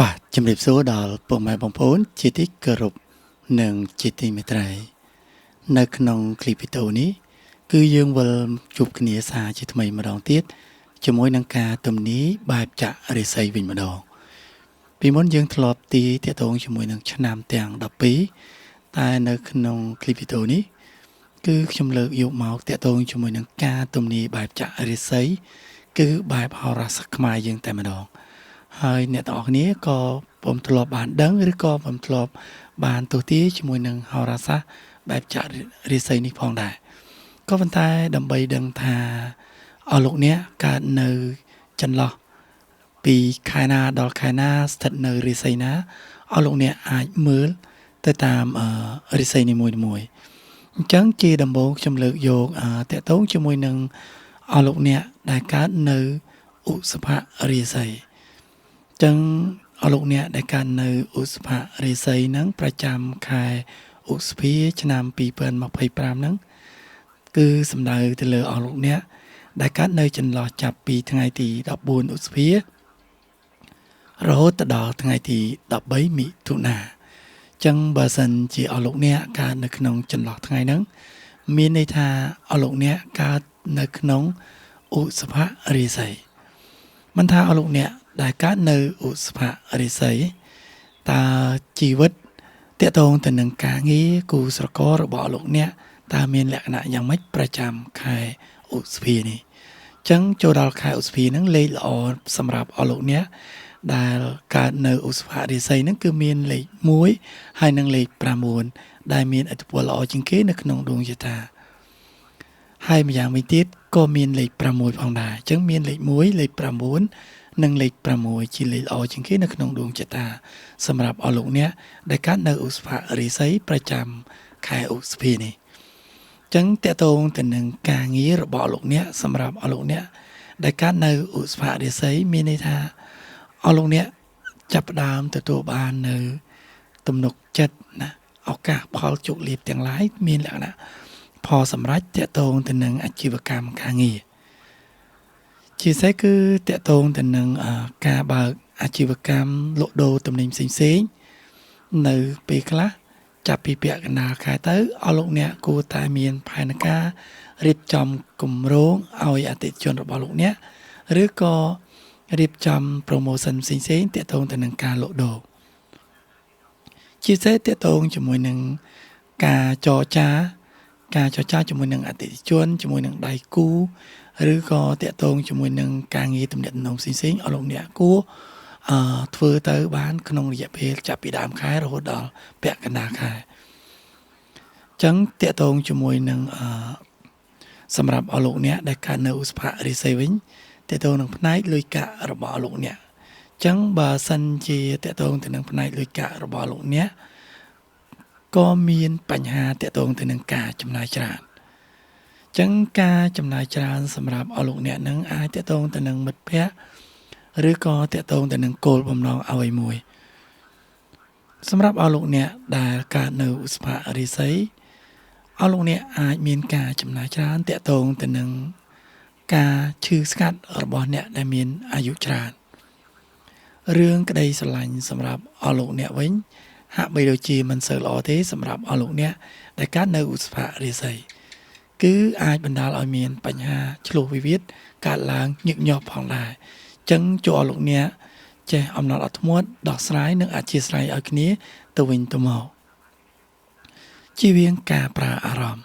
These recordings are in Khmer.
បាទជំរាបសួរដល់ពុកម៉ែបងប្អូនជាទីគោរពនិងជាទីមេត្រីនៅក្នុងคลิปវីដេអូនេះគឺយើងវិលជួបគ្នាសារជាថ្មីម្ដងទៀតជាមួយនឹងការទំនីបែបចាក់រិស័យវិញម្ដងពីមុនយើងធ្លាប់ទាក់ទងជាមួយនឹងឆ្នាំទាំង12តែនៅក្នុងคลิปវីដេអូនេះគឺខ្ញុំលើកយកមកតាក់ទងជាមួយនឹងការទំនីបែបចាក់រិស័យគឺបែបហោរាសាស្ត្រខ្មែរយើងតែម្ដងហើយអ្នកទាំងអស់គ្នាក៏ผมធ្លាប់បានដឹងឬក៏ผมធ្លាប់បានទស្សន៍ទាយជាមួយនឹងហោរាសាស្ត្របែបចាក់រិស័យនេះផងដែរក៏ប៉ុន្តែដើម្បីដឹងថាអស់លោកអ្នកកើតនៅចន្លោះពីខែណាដល់ខែណាស្ថិតនៅរិស័យណាអស់លោកអ្នកអាចមើលទៅតាមរិស័យនីមួយៗអញ្ចឹងជាដំបូងខ្ញុំលើកយកតាក់ទងជាមួយនឹងអស់លោកអ្នកដែលកើតនៅឧសភរិស័យចឹងអស់លោកអ្នកដែលកើតនៅឧសភរិស័យហ្នឹងប្រចាំខែឧសភាឆ្នាំ2025ហ្នឹងគឺសំដៅទៅលើអស់លោកអ្នកដែលកើតនៅចន្លោះចាប់ពីថ្ងៃទី14ឧសភារហូតដល់ថ្ងៃទី13មិថុនាចឹងបើសិនជាអស់លោកអ្នកកើតនៅក្នុងចន្លោះថ្ងៃហ្នឹងមានន័យថាអស់លោកអ្នកកើតនៅក្នុងឧសភរិស័យមិនថាអស់លោកអ្នកដែលកើតនៅឧសភរិស័យតើជីវិតតាក់ទងទៅនឹងការងារគូស្រកររបស់លោកអ្នកតើមានលក្ខណៈយ៉ាងម៉េចប្រចាំខែឧសភានេះអញ្ចឹងចូលដល់ខែឧសភាហ្នឹងលេខល្អសម្រាប់អស់លោកអ្នកដែលកើតនៅឧសភរិស័យហ្នឹងគឺមានលេខ1ហើយនិងលេខ9ដែលមានឥទ្ធិពលល្អជាងគេនៅក្នុងដួងជតាហើយម្យ៉ាងវិញទៀតក៏មានលេខ6ផងដែរអញ្ចឹងមានលេខ1លេខ9និងលេខ6ជាលេខល្អជាងគេនៅក្នុងដួងជតាសម្រាប់អស់លោកអ្នកដែលកើតនៅឧសភរិស័យប្រចាំខែឧសភានេះអញ្ចឹងតកតងទៅនឹងការងាររបស់អស់លោកអ្នកសម្រាប់អស់លោកអ្នកដែលកើតនៅឧសភរិស័យមានន័យថាអស់លោកអ្នកចាប់ផ្ដើមទទួលបាននៅទំនុកចិត្តណាឱកាសផលជោគលាភទាំងឡាយមានលក្ខណៈផលសម្រាប់តកតងទៅនឹងអាជីវកម្មការងារជាពិសេសគឺតកតងទៅនឹងការបើកអាជីវកម្មលក់ដូរទំនិញផ្សេងៗនៅពេលខ្លះចាប់ពីពាក់កណ្ដាលខែទៅអស់លោកអ្នកគួរតែមានផែនការរៀបចំគម្រោងឲ្យអតិថិជនរបស់លោកអ្នកឬក៏រៀបចំ promotion ផ្សេងៗតកតងទៅនឹងការលក់ដូរជាពិសេសតកតងជាមួយនឹងការចរចាជាមួយនឹងអតិថិជនជាមួយនឹងដៃគូឬក៏តកតងជាមួយនឹងការងារទំនាក់ទំនងផ្សេងៗអស់លោកអ្នកគួរធ្វើទៅបានក្នុងរយៈពេលចាប់ពីដើមខែរហូតដល់ពាក់កណ្ដាលខែអញ្ចឹងតកតងជាមួយនឹងសម្រាប់អស់លោកអ្នកដែលកើតនៅឧសភរិស័យវិញតកតងនឹងផ្នែកលុយកាក់របស់អស់លោកអ្នកអញ្ចឹងបើសិនជាតកតងទៅនឹងផ្នែកលុយកាក់របស់លោកអ្នកក៏មានបញ្ហាតកតងទៅនឹងការចំណាយច្រើនអញ្ចឹងការចំណាយច្រើនសម្រាប់អស់លោកអ្នកនឹងអាចតកតងទៅនឹងមិត្តភ័ក្តិឬក៏តកតងទៅនឹងគោលបំណងអ្វីមួយសម្រាប់អស់លោកអ្នកដែលកើតនៅឧសភរិស័យអស់លោកអ្នកអាចមានការចំណាយច្រើនតកតងទៅនឹងការឈឺស្កាត់របស់អ្នកដែលមានអាយុច្រើនរឿងក្តីស្រឡាញ់សម្រាប់អស់លោកអ្នកវិញហាក់បីដូចជាមិនសូវល្អទេសម្រាប់អស់លោកអ្នកដែលកើតនៅឧសភរិស័យគឺអាចបណ្ដាលឲ្យមានបញ្ហាឆ្លោះវិវាទកើតឡើងញឹកញាប់ផងដែរអញ្ចឹងចូលអស់លោកអ្នកចេះអំណត់អត់ធ្មត់ដោះស្រាយនិងអធិស្ឋានឲ្យគ្នាទៅវិញទៅមកជៀសវាងការប្រើអារម្មណ៍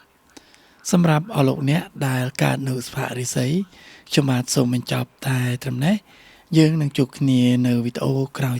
សម្រាប់អស់លោកអ្នកដែលកើតនៅឧសភរិស័យខ្ញុំបាទសូមបញ្ចប់តែត្រឹមនេះយើងនឹងជួបគ្នានៅវីដេអូក្រោយ